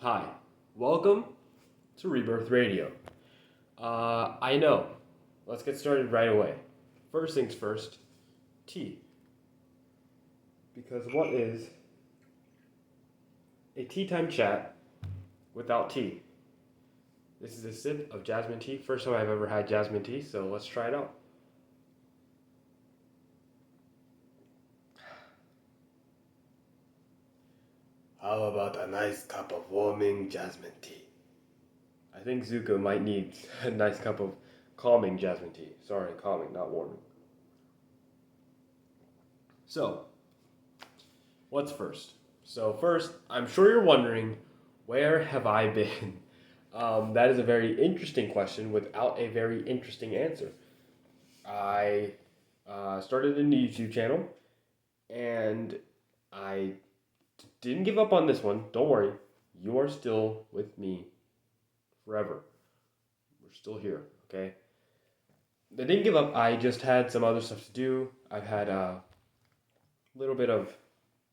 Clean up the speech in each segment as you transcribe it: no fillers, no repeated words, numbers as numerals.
Hi, welcome to Rebirth Radio. I know. Let's get started right away. First things first, tea. Because what is a tea time chat without tea? This is a sip of jasmine tea. First time I've ever had jasmine tea, so let's try it out. How about a nice cup of warming jasmine tea? I think Zuko might need a nice cup of calming jasmine tea. Sorry, calming, not warming. So, what's first? So, first, I'm sure you're wondering, where have I been? That is a very interesting question without a very interesting answer. I started a new YouTube channel and I didn't give up on this one. Don't worry, you are still with me forever. We're still here, okay? I didn't give up. I just had some other stuff to do. I've had a little bit of,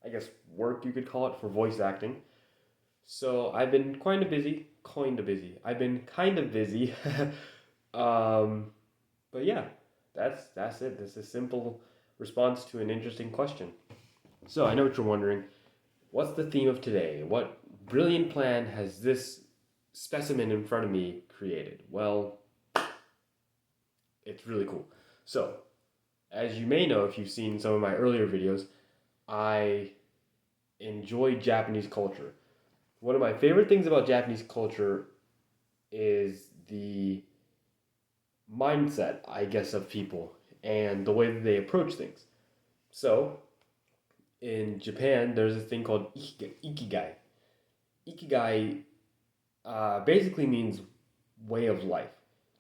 I guess, work you could call it for voice acting. So I've been kind of busy. Kind of busy. I've been kind of busy. um, but yeah, that's it. This is a simple response to an interesting question. So I know what you're wondering. What's the theme of today? What brilliant plan has this specimen in front of me created? Well, it's really cool. So, as you may know if you've seen some of my earlier videos, I enjoy Japanese culture. One of my favorite things about Japanese culture is the mindset, I guess, of people and the way that they approach things. So, in Japan, there's a thing called Ikigai. Ikigai basically means way of life.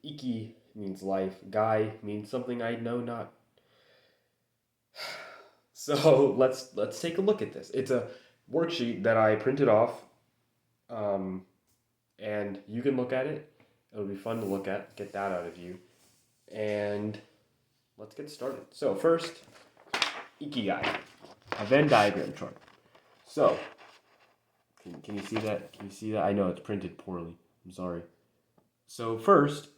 Iki means life. Gai means something I know not. So let's take a look at this. It's a worksheet that I printed off, um, and you can look at it. It'll be fun to look at. Get that out of you, and let's get started. So first, Ikigai, a Venn diagram chart. So can you see that? Can you see that? I know it's printed poorly. I'm sorry. So first,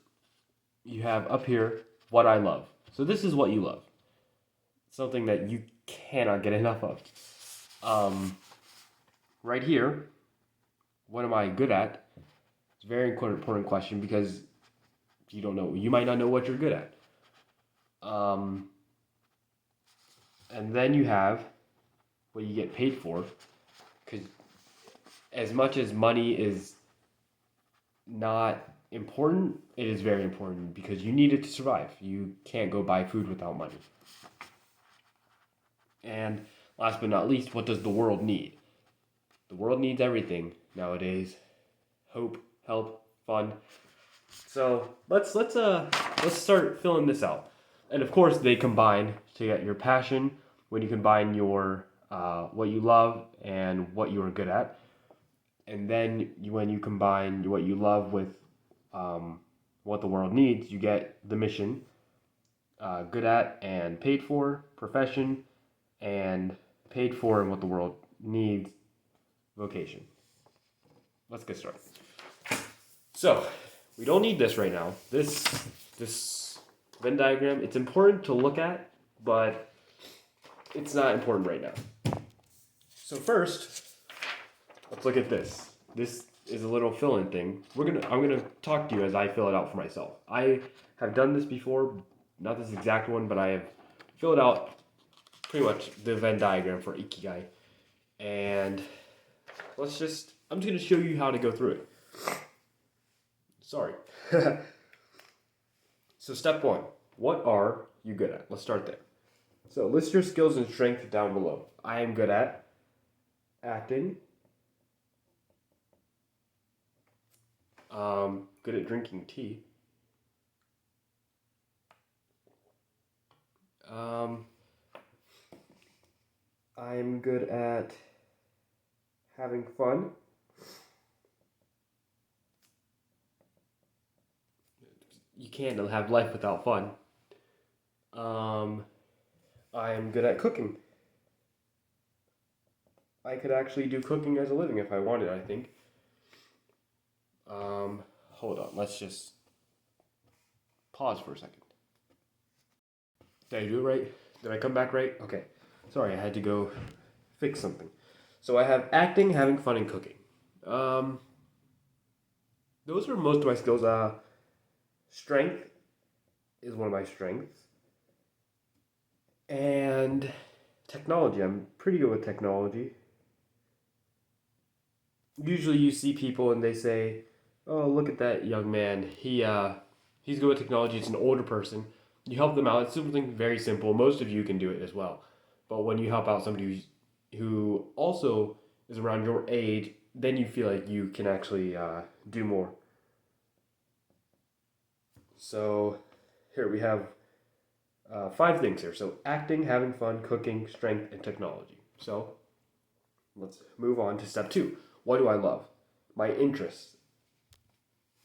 you have up here what I love. So this is what you love. Something that you cannot get enough of. Right here, what am I good at? It's a very important question because you don't know. You might not know what you're good at. And then you have what you get paid for. Because as much as money is not important, it is very important because you need it to survive. You can't go buy food without money. And last but not least, what does the world need? The world needs everything nowadays. Hope, help, fun. So let's start filling this out. And of course, they combine to get your passion. When you combine your what you love and what you are good at, and then when you combine what you love with what the world needs, you get the mission, good at and paid for, profession, and paid for and what the world needs, vocation. Let's get started. So, we don't need this right now. This Venn diagram, it's important to look at, but it's not important right now. So first, let's look at this. This is a little fill-in thing. I'm gonna talk to you as I fill it out for myself. I have done this before, not this exact one, but I have filled out pretty much the Venn diagram for Ikigai. And I'm just gonna show you how to go through it. Sorry. So step one, what are you good at? Let's start there. So list your skills and strengths down below. I am good at acting. Good at drinking tea. I'm good at having fun. You can't have life without fun. I am good at cooking. I could actually do cooking as a living if I wanted, I think. Hold on. Let's just pause for a second. Did I do it right? Did I come back right? Okay. Sorry, I had to go fix something. So I have acting, having fun, and cooking. Um, those are most of my skills. Strength is one of my strengths, and technology. I'm pretty good with technology. Usually, you see people and they say, "Oh, look at that young man. He's good with technology. It's an older person." You help them out. It's something very simple. Most of you can do it as well. But when you help out somebody who also is around your age, then you feel like you can actually do more. So here we have five things here. So acting, having fun, cooking, strength, and technology. So let's move on to step two. What do I love? My interests.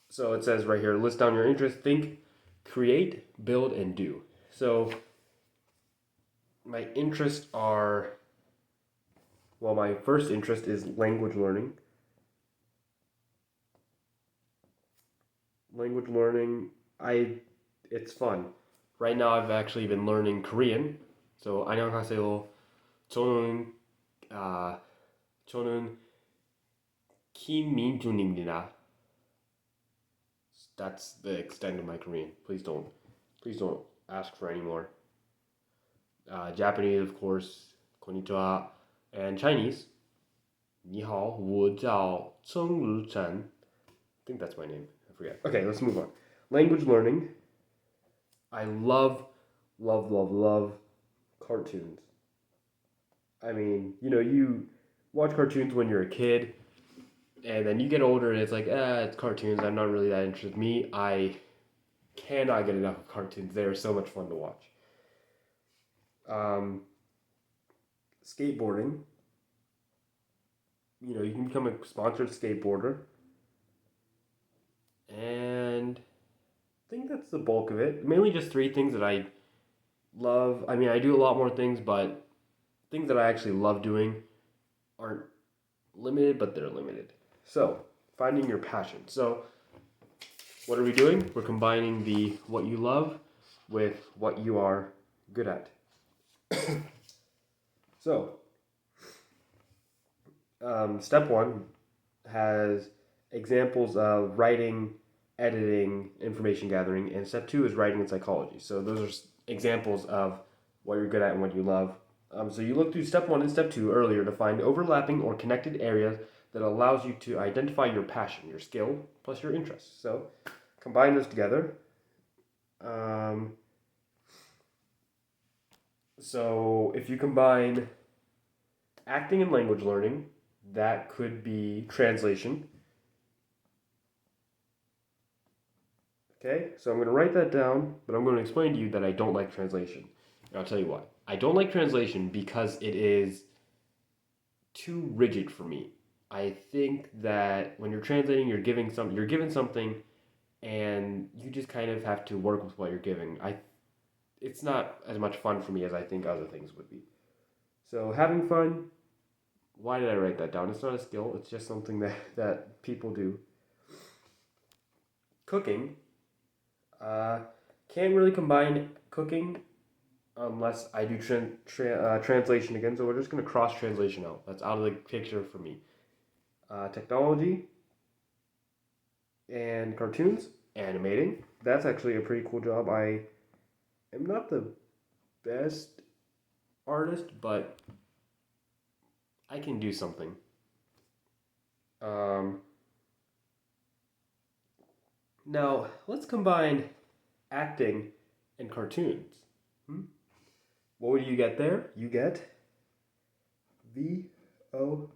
So it says right here, list down your interests. Think, create, build, and do. So my interests are, well, my first interest is language learning. Language learning, it's fun. Right now, I've actually been learning Korean. So 안녕하세요. 저는 아 저는 김민준입니다. That's the extent of my Korean. Please don't ask for any more. Japanese, of course, konnichiwa, and Chinese, 你好,我叫曾如晨. I think that's my name. I forget. Okay, let's move on. Language learning. I love cartoons. I mean, you watch cartoons when you're a kid, and then you get older, and it's like, it's cartoons. I'm not really that interested. Me, I cannot get enough of cartoons. They are so much fun to watch. Um, Skateboarding. You can become a sponsored skateboarder, and I think that's the bulk of it. Mainly just three things that I love. I mean, I do a lot more things, but things that I actually love doing aren't limited, but they're limited. So, finding your passion. So, what are we doing? We're combining the what you love with what you are good at. So, step one has examples of writing, editing, information gathering, and step two is writing and psychology. So, those are examples of what you're good at and what you love. So, you look through step one and step two earlier to find overlapping or connected areas that allows you to identify your passion, your skill, plus your interests. So, combine those together. So if you combine acting and language learning, that could be translation. Okay, so I'm going to write that down, but I'm going to explain to you that I don't like translation. And I'll tell you why. I don't like translation because it is too rigid for me. I think that when you're translating, you're given something, and you just kind of have to work with what you're giving. It's not as much fun for me as I think other things would be. So having fun. Why did I write that down? It's not a skill. It's just something that people do. Cooking. Can't really combine cooking unless I do translation again. So we're just going to cross translation out. That's out of the picture for me. Technology and cartoons, animating. That's actually a pretty cool job. I am not the best artist, but I can do something. Now, let's combine acting and cartoons. What do you get there? You get VOICE,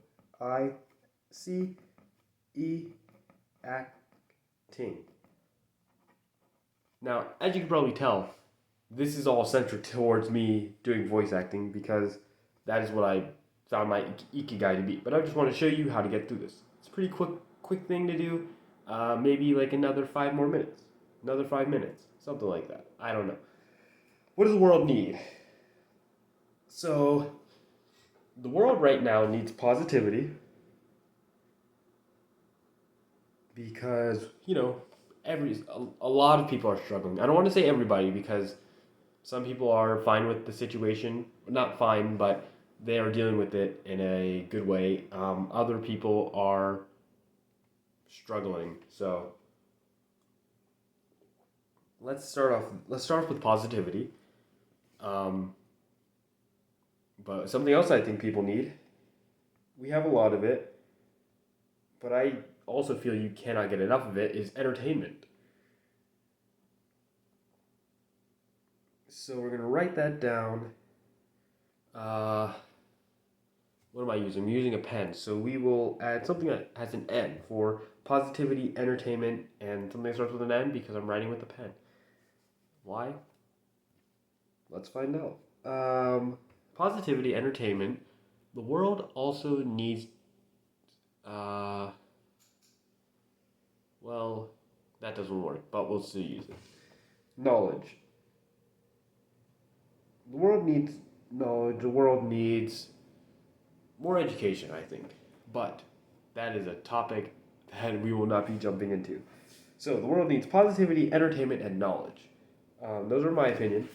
acting. Now, as you can probably tell, this is all centered towards me doing voice acting because that is what I found my Ikigai to be. But I just want to show you how to get through this. It's a pretty quick thing to do. Maybe like another 5 more minutes. Another 5 minutes. Something like that. I don't know. What does the world need? So, the world right now needs positivity because a lot of people are struggling. I don't want to say everybody because some people are fine with the situation, not fine, but they are dealing with it in a good way. Other people are struggling. So let's start off. Let's start off with positivity. Um, but something else I think people need. We have a lot of it, but I also feel you cannot get enough of it. Is entertainment. So we're gonna write that down. Uh, what am I using? I'm using a pen. So we will add something that has an N for positivity, entertainment, and something that starts with an N because I'm writing with a pen. Why? Let's find out. Positivity, entertainment. The world also needs, uh, well, that doesn't work, but we'll still use it. Knowledge. The world needs knowledge. The world needs more education, I think. But that is a topic that we will not be jumping into. So the world needs positivity, entertainment, and knowledge. Those are my opinion,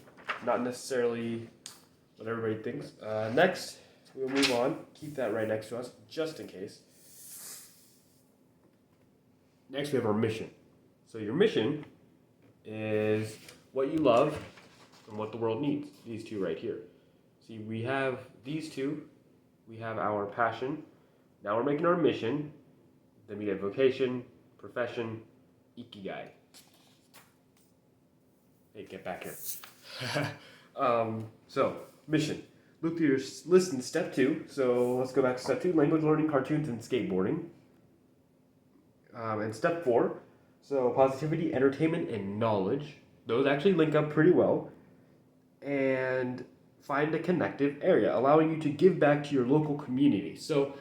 not necessarily what everybody thinks. Next, we'll move on. Keep that right next to us, just in case. Next, we have our mission. So your mission is what you love and what the world needs. These two right here. See, we have these two. We have our passion. Now we're making our mission. Then we have vocation, profession, Ikigai. Hey, get back here. So, mission. Look through your list in step 2. So let's go back to step 2, language learning, cartoons, and skateboarding. And step 4, so positivity, entertainment, and knowledge. Those actually link up pretty well. And find a connective area, allowing you to give back to your local community. So,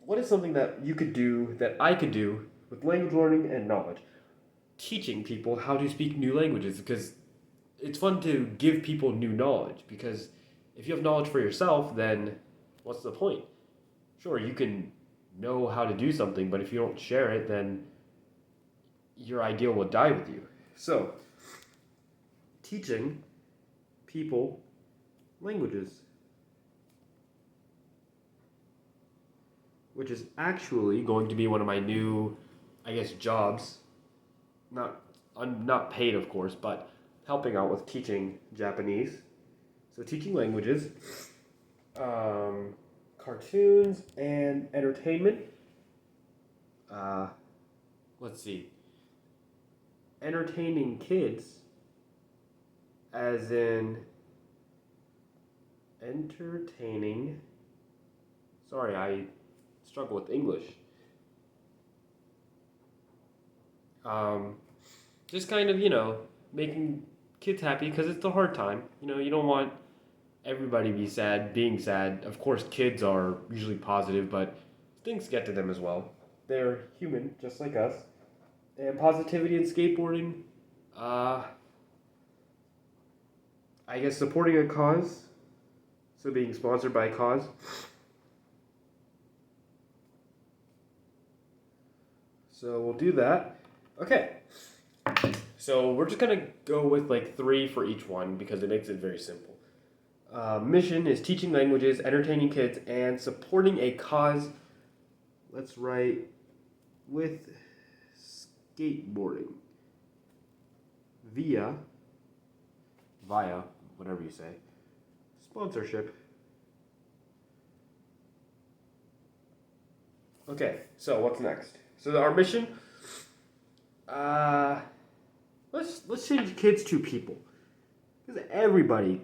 what is something that you could do, that I could do, with language learning and knowledge? Teaching people how to speak new languages, because it's fun to give people new knowledge, because if you have knowledge for yourself, then what's the point? Sure, you can know how to do something, but if you don't share it, then your ideal will die with you. So, teaching people languages, which is actually going to be one of my new, I guess, jobs. Not paid, of course, but helping out with teaching Japanese. So teaching languages, cartoons, and entertainment. Let's see. Entertaining kids, as in entertaining. Sorry, I struggle with English. Just kind of, making kids happy because it's a hard time. You don't want everybody be sad, being sad. Of course, kids are usually positive, but things get to them as well. They're human, just like us. And positivity in skateboarding, I guess supporting a cause. So being sponsored by a cause. So we'll do that. Okay. So we're just going to go with like 3 for each one because it makes it very simple. Mission is teaching languages, entertaining kids, and supporting a cause. Let's write with skateboarding. Via, whatever you say, sponsorship. Okay, so what's next? So our mission, let's change kids to people, because everybody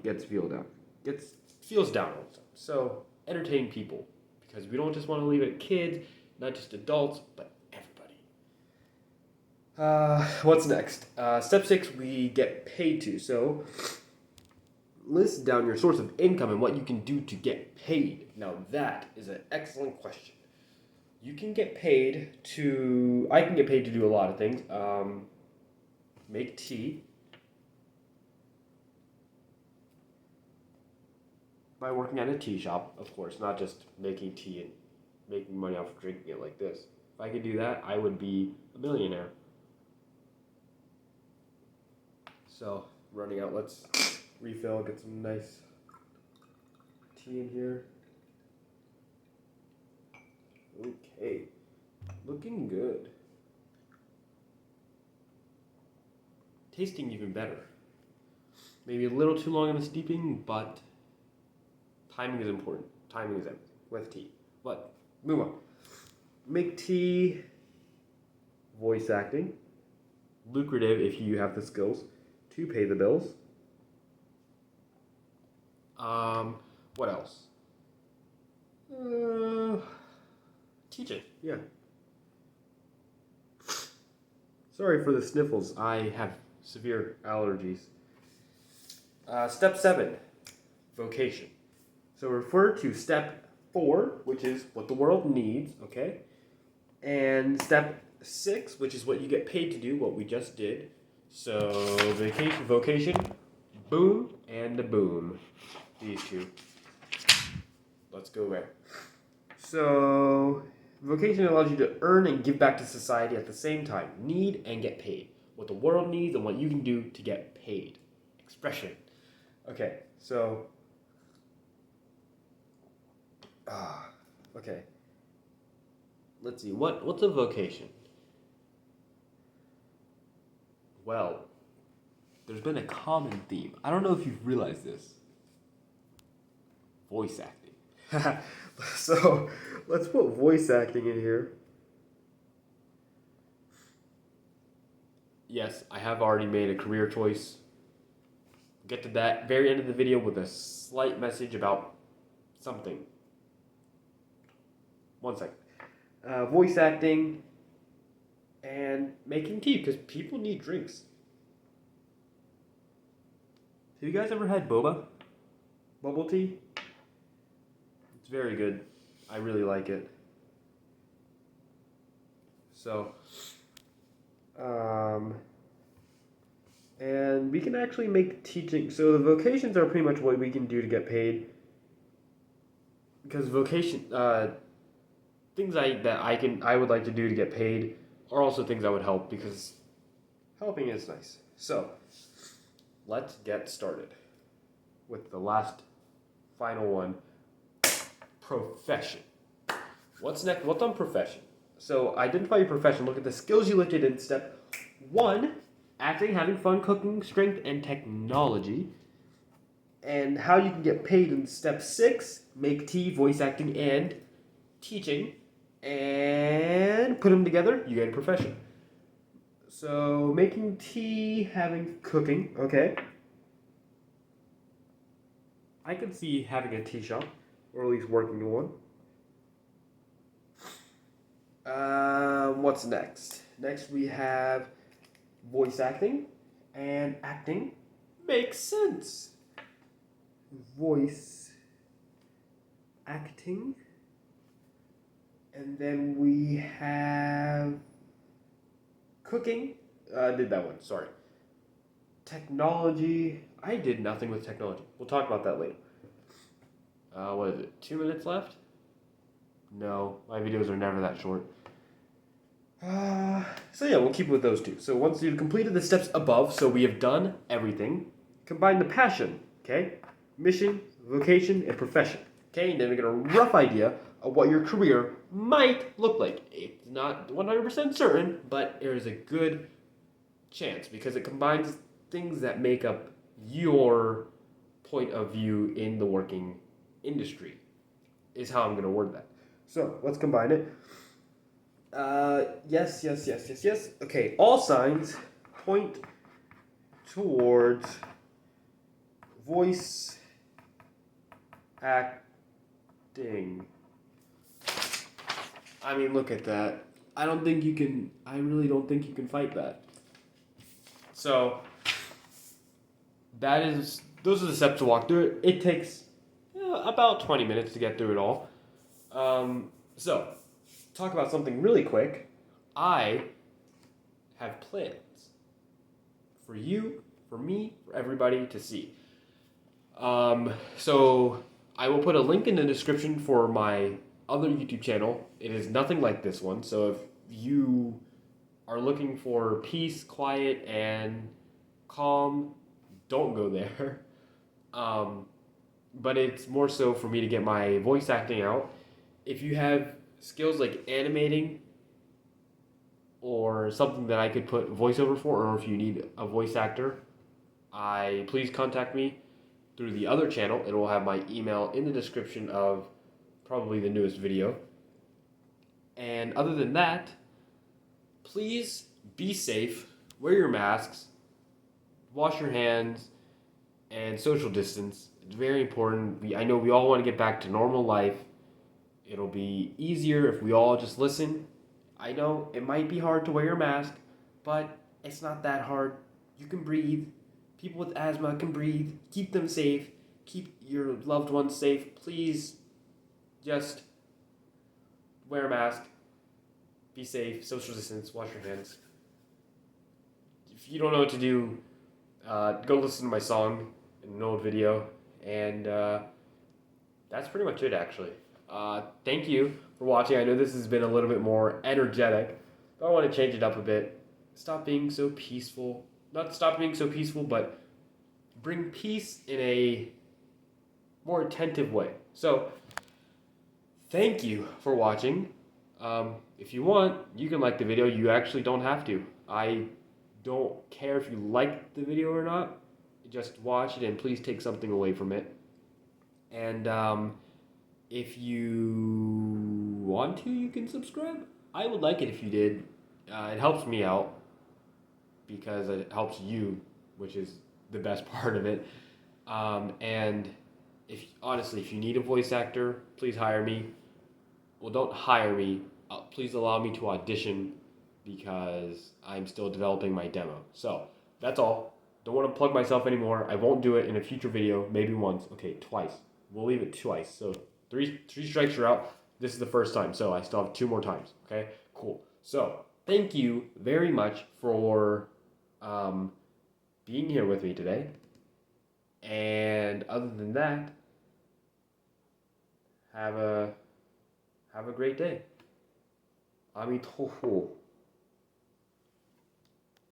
feels down all the time. So entertain people, because we don't just want to leave it at kids, not just adults, but everybody. What's next? Step 6, we get paid to. So list down your source of income and what you can do to get paid. Now that is an excellent question. I can get paid to do a lot of things. Make tea by working at a tea shop, of course, not just making tea and making money off of drinking it like this. If I could do that, I would be a millionaire. So, running out. Let's refill, get some nice tea in here. Okay. Looking good. Tasting even better. Maybe a little too long in the steeping, but timing is important. Timing is everything with tea. But move on. Make tea, voice acting, lucrative if you have the skills to pay the bills. What else? Teaching, yeah. Sorry for the sniffles. I have severe allergies. Step 7, vocation. So refer to step 4, which is what the world needs, okay? And step 6, which is what you get paid to do, what we just did. So vocation, boom, and a boom. These two. Let's go there. So vocation allows you to earn and give back to society at the same time. Need and get paid. What the world needs and what you can do to get paid. Expression. Okay, so okay. Let's see. What's a vocation? Well, there's been a common theme. I don't know if you've realized this. Voice acting. So let's put voice acting in here. Yes, I have already made a career choice. Get to that very end of the video with a slight message about something. 1 second. Voice acting and making tea because people need drinks. Have you guys ever had boba? Bubble tea? It's very good. I really like it. So, and we can actually make teaching. So the vocations are pretty much what we can do to get paid. Because vocation, things I would like to do to get paid are also things I would help because helping is nice. So, let's get started with the last final one. Profession. What's next? What's on profession? So identify your profession. Look at the skills you lifted in step 1, acting, having fun, cooking, strength, and technology. And how you can get paid in step 6, make tea, voice acting, and teaching. And put them together, you get a profession. So making tea, having cooking, okay. I could see having a tea shop, or at least working in one. What's next? Next we have voice acting, and acting makes sense. Voice acting, and then we have cooking. I did that one, sorry. Technology, I did nothing with technology. We'll talk about that later. What is it, 2 minutes left? No, my videos are never that short. So yeah, we'll keep it with those two. So once you've completed the steps above, so we have done everything, combine the passion, okay? Mission, vocation, and profession. Okay, and then we get a rough idea of what your career might look like. It's not 100% certain, but there is a good chance because it combines things that make up your point of view in the working industry, is how I'm going to word that. So let's combine it. Yes. Okay, all signs point towards voice acting. I mean, look at that. I really don't think you can fight that. So, those are the steps to walk through it. It takes about 20 minutes to get through it all. So, talk about something really quick. I have plans for you, for me, for everybody to see. So I will put a link in the description for my other YouTube channel. It is nothing like this one. So if you are looking for peace, quiet, and calm, don't go there. But it's more so for me to get my voice acting out. If you have skills like animating or something that I could put voiceover for, or if you need a voice actor, please contact me through the other channel. It will have my email in the description of probably the newest video. And other than that, please be safe, wear your masks, wash your hands, and social distance. It's very important. I know we all want to get back to normal life. It'll be easier if we all just listen. I know it might be hard to wear your mask, but it's not that hard. You can breathe. People with asthma can breathe. Keep them safe. Keep your loved ones safe. Please just wear a mask. Be safe. Social distance. Wash your hands. If you don't know what to do, go listen to my song in an old video. And that's pretty much it, actually. Thank you for watching. I know this has been a little bit more energetic, but I want to change it up a bit. Stop being so peaceful. Not stop being so peaceful, but bring peace in a more attentive way. So, thank you for watching. If you want, you can like the video. You actually don't have to. I don't care if you like the video or not. Just watch it and please take something away from it. And if you want to, you can subscribe. I would like it if you did. It helps me out because it helps you, which is the best part of it. And if you need a voice actor, please hire me. Well, don't hire me. Please allow me to audition because I'm still developing my demo. So that's all. Don't want to plug myself anymore. I won't do it in a future video. Maybe once. Okay, twice. We'll leave it twice. So three strikes are out. This is the first time, so I still have 2 more times. Okay, cool. So thank you very much for being here with me today. And other than that, have a great day. Amitoho.